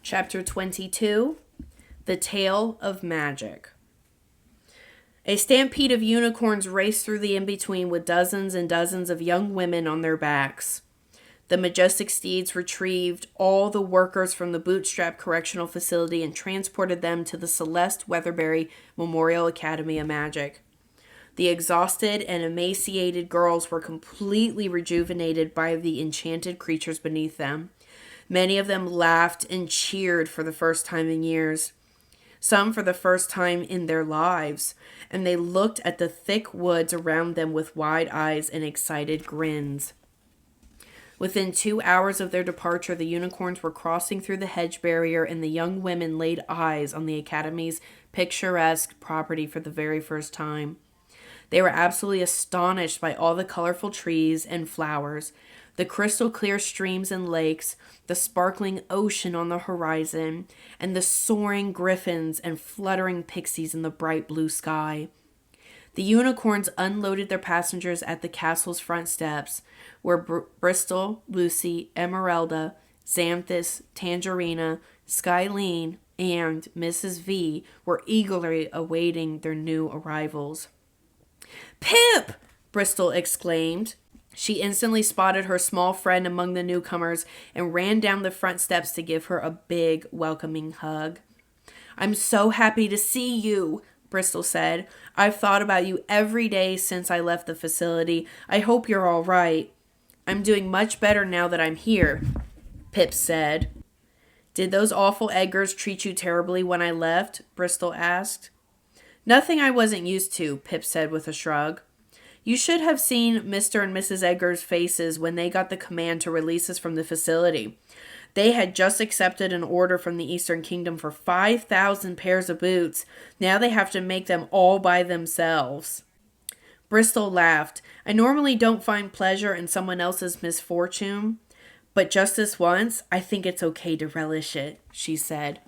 Chapter 22, The Tale of Magic. A stampede of unicorns raced through the in-between with dozens and dozens of young women on their backs. The majestic steeds retrieved all the workers from the Bootstrap Correctional Facility and transported them to the Celeste Weatherbury Memorial Academy of Magic. The exhausted and emaciated girls were completely rejuvenated by the enchanted creatures beneath them. Many of them laughed and cheered for the first time in years, some for the first time in their lives, and they looked at the thick woods around them with wide eyes and excited grins. Within 2 hours of their departure, the unicorns were crossing through the hedge barrier, and the young women laid eyes on the Academy's picturesque property for the very first time. They were absolutely astonished by all the colorful trees and flowers, the crystal clear streams and lakes, the sparkling ocean on the horizon, and the soaring griffins and fluttering pixies in the bright blue sky. The unicorns unloaded their passengers at the castle's front steps, where Bristol, Lucy, Emeralda, Xanthus, Tangerina, Skyline, and Mrs. V were eagerly awaiting their new arrivals. "Pip!" Bristol exclaimed. She instantly spotted her small friend among the newcomers and ran down the front steps to give her a big, welcoming hug. "I'm so happy to see you," Bristol said. "I've thought about you every day since I left the facility. I hope you're all right." "I'm doing much better now that I'm here," Pip said. "Did those awful Edgars treat you terribly when I left?" Bristol asked. "Nothing I wasn't used to," Pip said with a shrug. "You should have seen Mr. and Mrs. Edgar's faces when they got the command to release us from the facility. They had just accepted an order from the Eastern Kingdom for 5,000 pairs of boots. Now they have to make them all by themselves." Bristol laughed. "I normally don't find pleasure in someone else's misfortune, but just this once, I think it's okay to relish it," she said.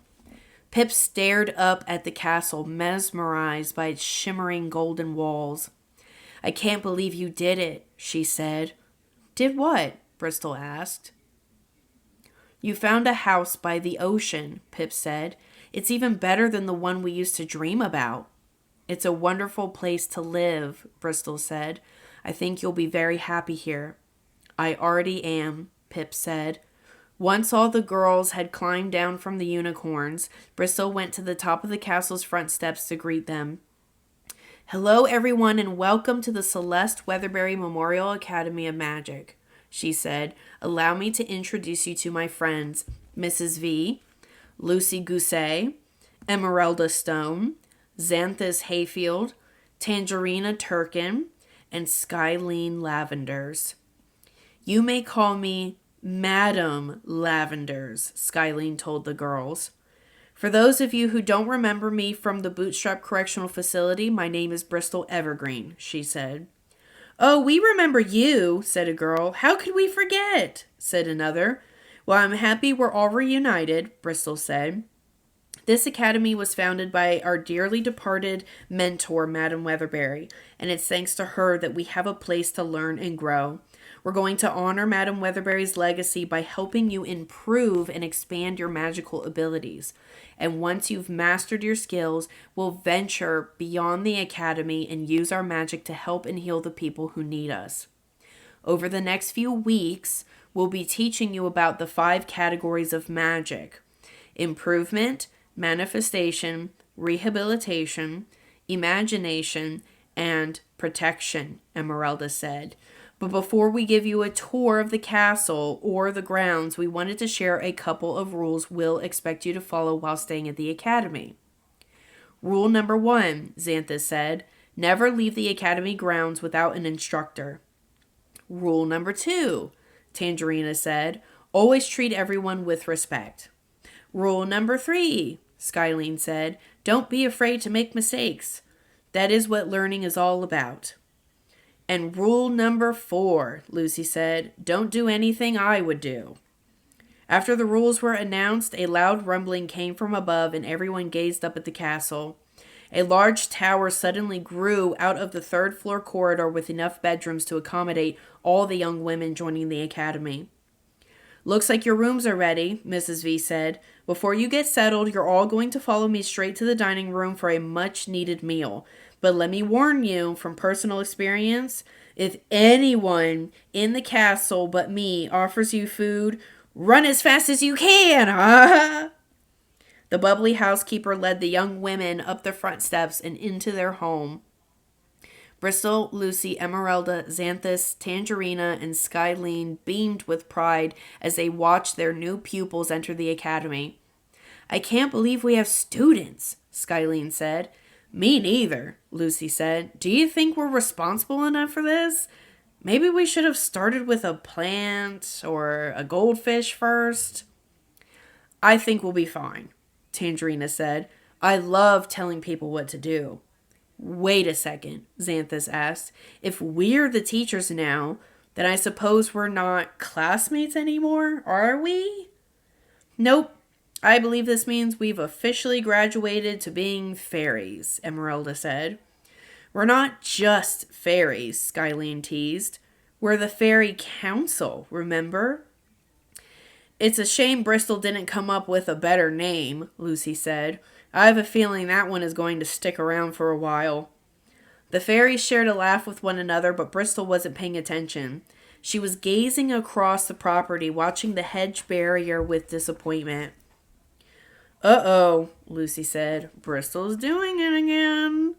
Pip stared up at the castle, mesmerized by its shimmering golden walls. "I can't believe you did it," she said. "Did what?" Bristol asked. "You found a house by the ocean," Pip said. "It's even better than the one we used to dream about." "It's a wonderful place to live," Bristol said. "I think you'll be very happy here." "I already am," Pip said. Once all the girls had climbed down from the unicorns, Bristol went to the top of the castle's front steps to greet them. "Hello, everyone, and welcome to the Celeste Weatherbury Memorial Academy of Magic," she said. "Allow me to introduce you to my friends, Mrs. V, Lucy Gousset, Emeralda Stone, Xanthus Hayfield, Tangerina Turkin, and Skyline Lavenders. You may call me Madam Lavenders," Skyline told the girls. "For those of you who don't remember me from the Bootstrap Correctional Facility, my name is Bristol Evergreen," she said. "Oh, we remember you," said a girl. "How could we forget?" said another. "Well, I'm happy we're all reunited," Bristol said. "This academy was founded by our dearly departed mentor, Madam Weatherbury, and it's thanks to her that we have a place to learn and grow. We're going to honor Madam Weatherbury's legacy by helping you improve and expand your magical abilities. And once you've mastered your skills, we'll venture beyond the academy and use our magic to help and heal the people who need us. Over the next few weeks, we'll be teaching you about the 5 categories of magic: improvement, manifestation, rehabilitation, imagination, and protection," Emeralda said. "But before we give you a tour of the castle or the grounds, we wanted to share a couple of rules we'll expect you to follow while staying at the academy." "Rule number 1, Xanthus said. Never leave the academy grounds without an instructor." "Rule number 2, Tangerina said. Always treat everyone with respect." "Rule number 3, Skyline said. Don't be afraid to make mistakes. That is what learning is all about." "And rule number 4, Lucy said. Don't do anything I would do." After the rules were announced, a loud rumbling came from above, and everyone gazed up at the castle. A large tower suddenly grew out of the 3rd-floor corridor with enough bedrooms to accommodate all the young women joining the academy. Looks like your rooms are ready, Mrs. V said. Before you get settled, you're all going to follow me straight to the dining room for a much-needed meal. But let me warn you, from personal experience, if anyone in the castle but me offers you food, run as fast as you can! The bubbly housekeeper led the young women up the front steps and into their home. Bristol, Lucy, Emeralda, Xanthus, Tangerina, and Skyline beamed with pride as they watched their new pupils enter the academy. I can't believe we have students, Skyline said. Me neither, Lucy said. Do you think we're responsible enough for this? Maybe we should have started with a plant or a goldfish first. I think we'll be fine, Tangerina said. I love telling people what to do. Wait a second, Xanthus asked. If we're the teachers now, then I suppose we're not classmates anymore, are we? Nope. I believe this means we've officially graduated to being fairies, Emeralda said. We're not just fairies, Skyline teased. We're the Fairy Council, remember? It's a shame Bristol didn't come up with a better name, Lucy said. I have a feeling that one is going to stick around for a while. The fairies shared a laugh with one another, but Bristol wasn't paying attention. She was gazing across the property, watching the hedge barrier with disappointment. Uh-oh, Lucy said. Bristol's doing it again.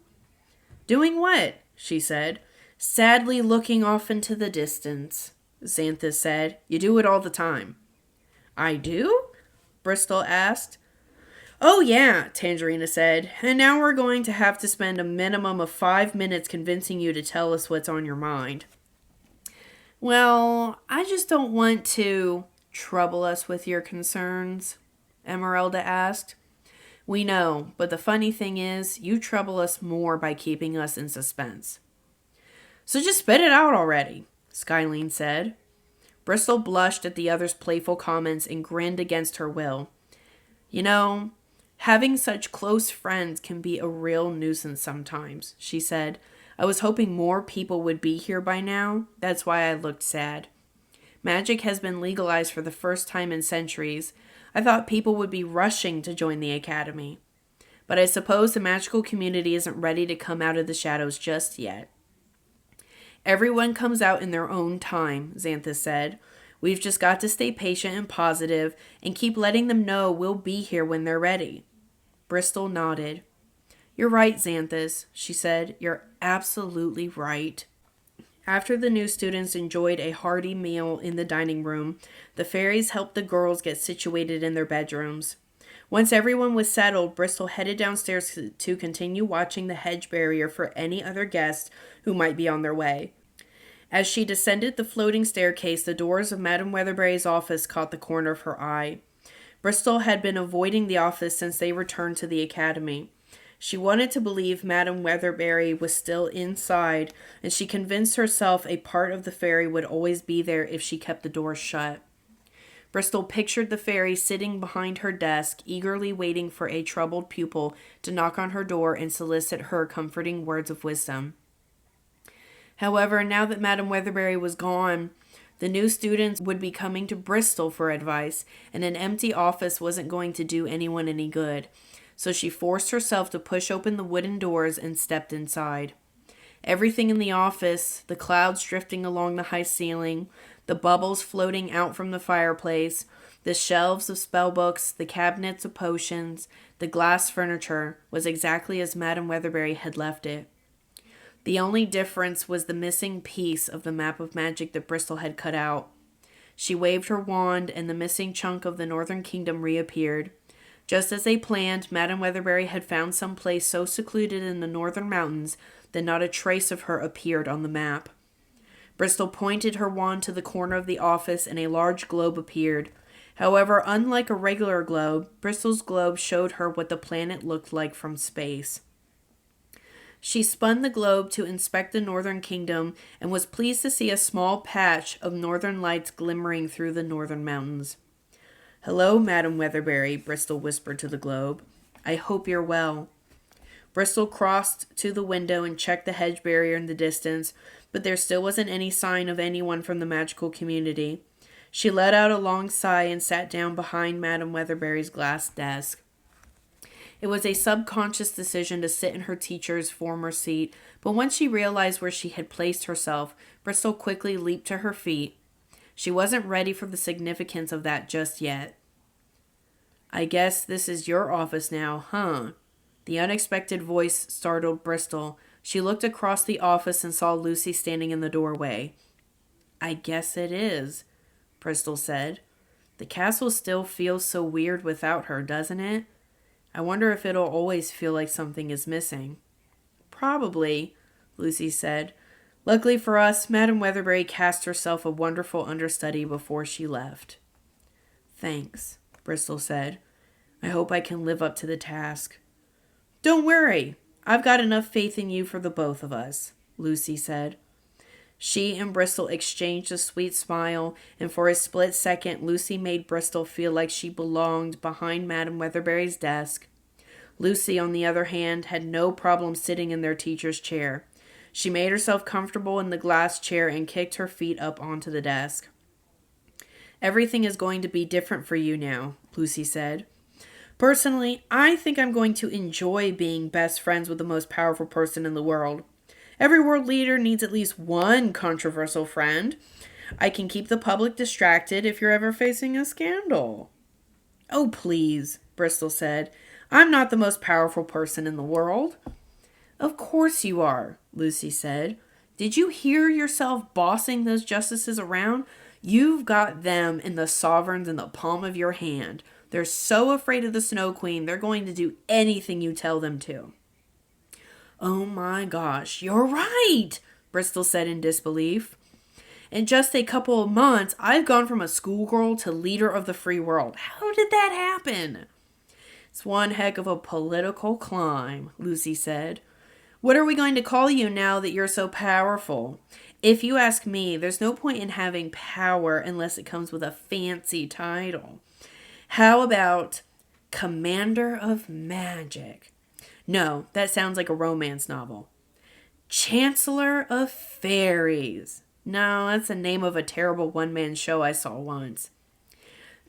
Doing what? She said, sadly looking off into the distance. Xanthus said, You do it all the time. I do? Bristol asked. Oh yeah, Tangerina said, and now we're going to have to spend a minimum of 5 minutes convincing you to tell us what's on your mind. Well, I just don't want to trouble us with your concerns, Emeralda asked. We know, but the funny thing is, you trouble us more by keeping us in suspense. So just spit it out already, Skyline said. Bristol blushed at the other's playful comments and grinned against her will. You know, having such close friends can be a real nuisance sometimes, she said. I was hoping more people would be here by now. That's why I looked sad. Magic has been legalized for the first time in centuries. I thought people would be rushing to join the academy. But I suppose the magical community isn't ready to come out of the shadows just yet. Everyone comes out in their own time, Xanthus said. We've just got to stay patient and positive and keep letting them know we'll be here when they're ready. Bristol nodded. You're right, Xanthus, she said. You're absolutely right. After the new students enjoyed a hearty meal in the dining room, the fairies helped the girls get situated in their bedrooms. Once everyone was settled, Bristol headed downstairs to continue watching the hedge barrier for any other guests who might be on their way. As she descended the floating staircase, the doors of Madame Weatherbury's office caught the corner of her eye. Bristol had been avoiding the office since they returned to the academy. She wanted to believe Madame Weatherbury was still inside, and she convinced herself a part of the fairy would always be there if she kept the door shut. Bristol pictured the fairy sitting behind her desk, eagerly waiting for a troubled pupil to knock on her door and solicit her comforting words of wisdom. However, now that Madame Weatherbury was gone, the new students would be coming to Bristol for advice, and an empty office wasn't going to do anyone any good. So she forced herself to push open the wooden doors and stepped inside. Everything in the office, the clouds drifting along the high ceiling, the bubbles floating out from the fireplace, the shelves of spellbooks, the cabinets of potions, the glass furniture, was exactly as Madame Weatherbury had left it. The only difference was the missing piece of the map of magic that Bristol had cut out. She waved her wand, and the missing chunk of the Northern Kingdom reappeared. Just as they planned, Madame Weatherbury had found some place so secluded in the northern mountains that not a trace of her appeared on the map. Bristol pointed her wand to the corner of the office, and a large globe appeared. However, unlike a regular globe, Bristol's globe showed her what the planet looked like from space. She spun the globe to inspect the Northern Kingdom and was pleased to see a small patch of northern lights glimmering through the northern mountains. "Hello, Madame Weatherbury," Bristol whispered to the globe. "I hope you're well." Bristol crossed to the window and checked the hedge barrier in the distance, but there still wasn't any sign of anyone from the magical community. She let out a long sigh and sat down behind Madame Weatherbury's glass desk. It was a subconscious decision to sit in her teacher's former seat, but once she realized where she had placed herself, Bristol quickly leaped to her feet. She wasn't ready for the significance of that just yet. "I guess this is your office now, huh?" The unexpected voice startled Bristol. She looked across the office and saw Lucy standing in the doorway. "I guess it is," Bristol said. "The castle still feels so weird without her, doesn't it? I wonder if it'll always feel like something is missing." "Probably," Lucy said. "Luckily for us, Madame Weatherbury cast herself a wonderful understudy before she left." "Thanks," Bristol said. "I hope I can live up to the task." "Don't worry. I've got enough faith in you for the both of us," Lucy said. She and Bristol exchanged a sweet smile, and for a split second, Lucy made Bristol feel like she belonged behind Madame Weatherbury's desk. Lucy, on the other hand, had no problem sitting in their teacher's chair. She made herself comfortable in the glass chair and kicked her feet up onto the desk. "Everything is going to be different for you now," Lucy said. "Personally, I think I'm going to enjoy being best friends with the most powerful person in the world. Every world leader needs at least one controversial friend. I can keep the public distracted if you're ever facing a scandal." "Oh, please," Bristol said. "I'm not the most powerful person in the world." "Of course you are," Lucy said. "Did you hear yourself bossing those justices around? You've got them and the sovereigns in the palm of your hand. They're so afraid of the Snow Queen, they're going to do anything you tell them to." "Oh my gosh, you're right," Bristol said in disbelief. "In just a couple of months, I've gone from a schoolgirl to leader of the free world. How did that happen?" "It's one heck of a political climb," Lucy said. "What are we going to call you now that you're so powerful? If you ask me, there's no point in having power unless it comes with a fancy title. How about Commander of Magic? No, that sounds like a romance novel. Chancellor of Fairies. No, that's the name of a terrible one-man show I saw once.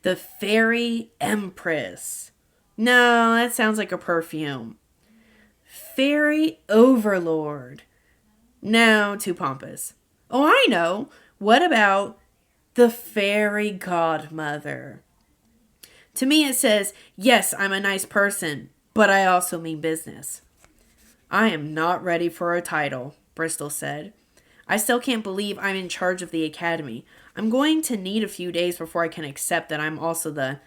The Fairy Empress. No, that sounds like a perfume. Fairy Overlord. No, too pompous. Oh, I know. What about the Fairy Godmother? To me it says, yes, I'm a nice person, but I also mean business." "I am not ready for a title," Bristol said. "I still can't believe I'm in charge of the academy. I'm going to need a few days before I can accept that I'm also the—"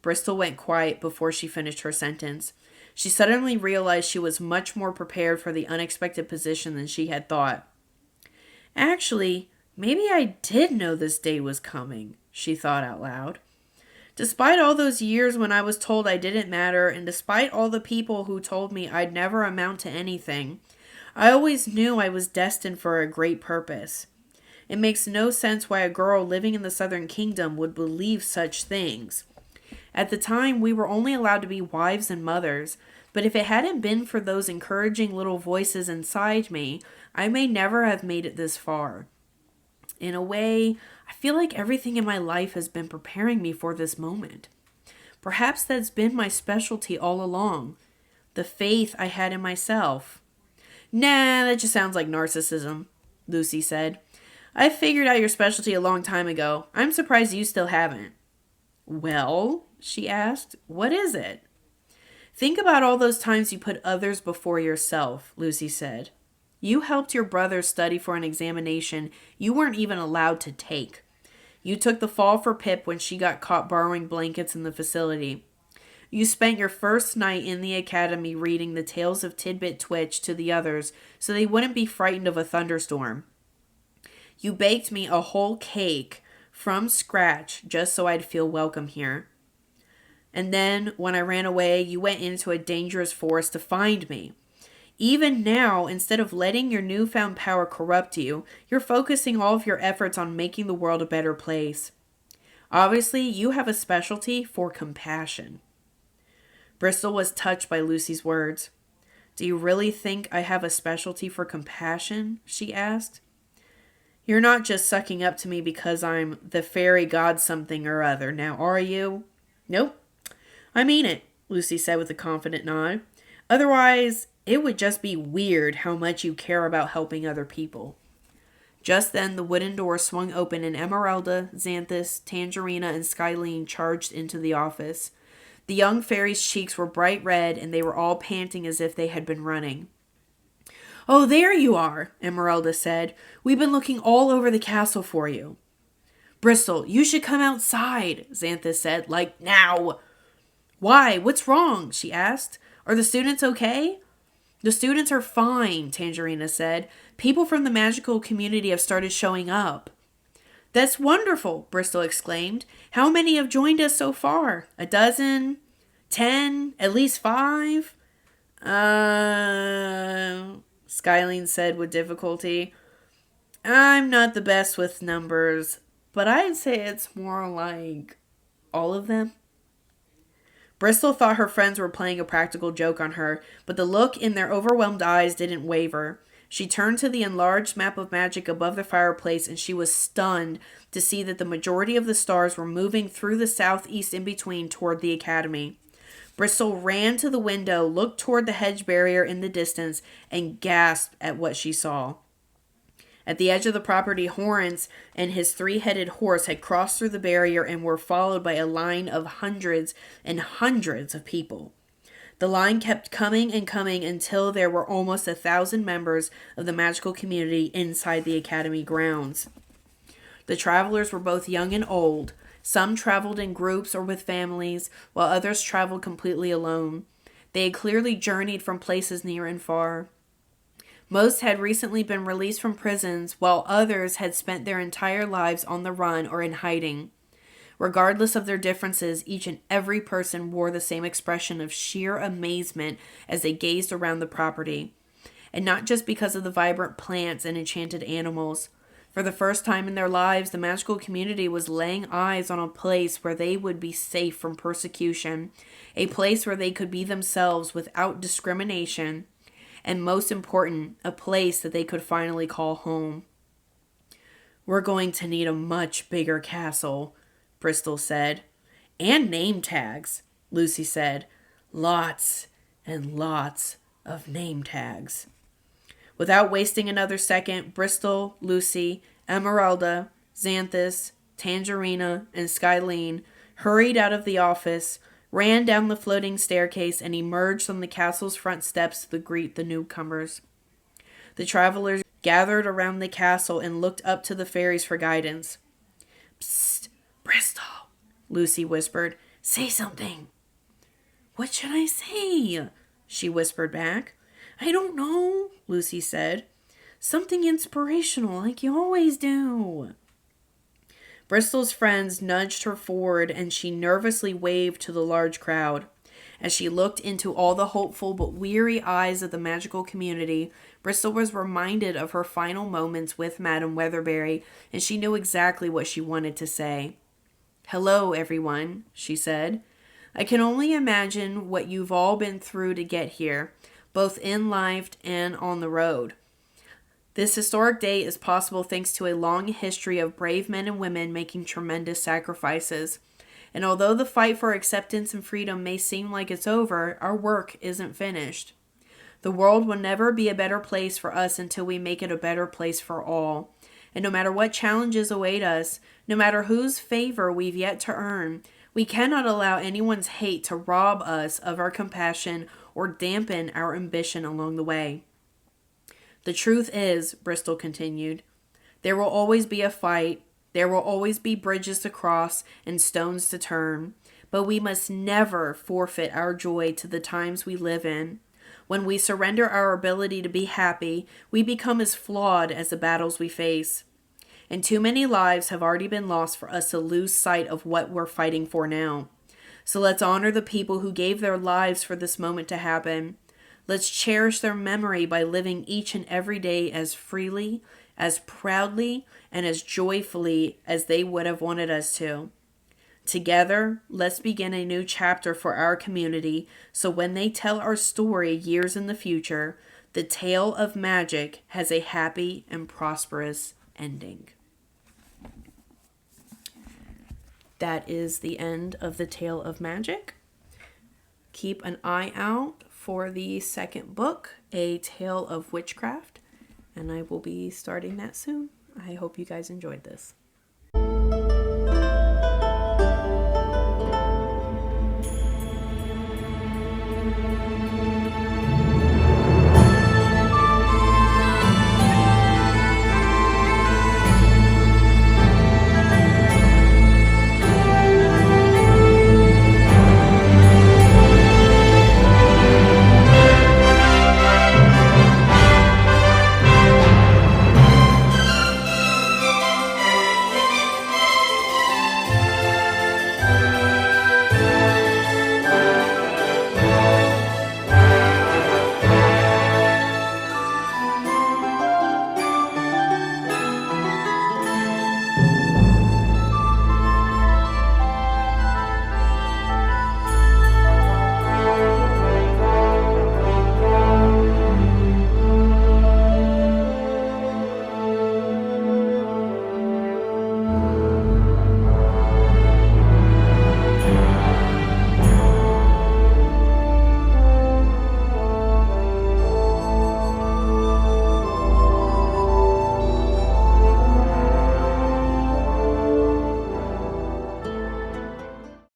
Bristol went quiet before she finished her sentence. She suddenly realized she was much more prepared for the unexpected position than she had thought. "Actually, maybe I did know this day was coming," she thought out loud. "Despite all those years when I was told I didn't matter, and despite all the people who told me I'd never amount to anything, I always knew I was destined for a great purpose. It makes no sense why a girl living in the Southern Kingdom would believe such things. At the time, we were only allowed to be wives and mothers, but if it hadn't been for those encouraging little voices inside me, I may never have made it this far. In a way, I feel like everything in my life has been preparing me for this moment. Perhaps that's been my specialty all along. The faith I had in myself." "Nah, that just sounds like narcissism," Lucy said. "I figured out your specialty a long time ago. I'm surprised you still haven't." "Well," she asked, "what is it?" "Think about all those times you put others before yourself," Lucy said. "You helped your brother study for an examination you weren't even allowed to take. You took the fall for Pip when she got caught borrowing blankets in the facility. You spent your first night in the academy reading the tales of Tidbit Twitch to the others so they wouldn't be frightened of a thunderstorm. You baked me a whole cake from scratch just so I'd feel welcome here. And then, when I ran away, you went into a dangerous forest to find me. Even now, instead of letting your newfound power corrupt you, you're focusing all of your efforts on making the world a better place. Obviously, you have a specialty for compassion." Bristol was touched by Lucy's words. "Do you really think I have a specialty for compassion?" she asked. You're not just sucking up to me because I'm the fairy god something or other, now are you? Nope. I mean it, Lucy said with a confident nod. Otherwise, it would just be weird how much you care about helping other people. Just then, the wooden door swung open and Emeralda, Xanthus, Tangerina, and Skylene charged into the office. The young fairy's cheeks were bright red, and they were all panting as if they had been running. "Oh, there you are," Emeralda said. "We've been looking all over the castle for you." "Bristol, you should come outside," Xanthus said. "Like now." "Why? What's wrong?" she asked. "Are the students okay?" "The students are fine," Tangerina said. "People from the magical community have started showing up." "That's wonderful," Bristol exclaimed. "How many have joined us so far? A dozen? 10? At least 5? Skylene said with difficulty. "I'm not the best with numbers, but I'd say it's more like all of them." Bristol thought her friends were playing a practical joke on her, but the look in their overwhelmed eyes didn't waver. She turned to the enlarged map of magic above the fireplace, and she was stunned to see that the majority of the stars were moving through the southeast in-between toward the academy. Bristol ran to the window, looked toward the hedge barrier in the distance, and gasped at what she saw. At the edge of the property, Horns and his 3-headed horse had crossed through the barrier and were followed by a line of hundreds and hundreds of people. The line kept coming and coming until there were almost 1,000 members of the magical community inside the academy grounds. The travelers were both young and old. Some traveled in groups or with families, while others traveled completely alone. They had clearly journeyed from places near and far. Most had recently been released from prisons, while others had spent their entire lives on the run or in hiding. Regardless of their differences, each and every person wore the same expression of sheer amazement as they gazed around the property. And not just because of the vibrant plants and enchanted animals. For the first time in their lives, the magical community was laying eyes on a place where they would be safe from persecution, a place where they could be themselves without discrimination, and most important, a place that they could finally call home. "We're going to need a much bigger castle," Bristol said. "And name tags," Lucy said. "Lots and lots of name tags." Without wasting another second, Bristol, Lucy, Emeralda, Xanthus, Tangerina, and Skylene hurried out of the office, ran down the floating staircase, and emerged on the castle's front steps to greet the newcomers. The travelers gathered around the castle and looked up to the fairies for guidance. "Psst, Bristol," Lucy whispered. "Say something." "What should I say?" she whispered back. "I don't know," Lucy said. "Something inspirational, like you always do." Bristol's friends nudged her forward, and she nervously waved to the large crowd. As she looked into all the hopeful but weary eyes of the magical community, Bristol was reminded of her final moments with Madame Weatherberry, and she knew exactly what she wanted to say. "Hello, everyone," she said. "I can only imagine what you've all been through to get here, both in life and on the road. This historic day is possible thanks to a long history of brave men and women making tremendous sacrifices. And although the fight for acceptance and freedom may seem like it's over, our work isn't finished. The world will never be a better place for us until we make it a better place for all. And no matter what challenges await us, no matter whose favor we've yet to earn, we cannot allow anyone's hate to rob us of our compassion or dampen our ambition along the way. The truth is," Bristol continued, "there will always be a fight, there will always be bridges to cross and stones to turn, but we must never forfeit our joy to the times we live in. When we surrender our ability to be happy, we become as flawed as the battles we face. And too many lives have already been lost for us to lose sight of what we're fighting for now. So let's honor the people who gave their lives for this moment to happen. Let's cherish their memory by living each and every day as freely, as proudly, and as joyfully as they would have wanted us to. Together, let's begin a new chapter for our community, so when they tell our story years in the future, the tale of magic has a happy and prosperous ending. That is the end of The Tale of Magic. Keep an eye out for the second book, A Tale of Witchcraft, and I will be starting that soon. I hope you guys enjoyed this.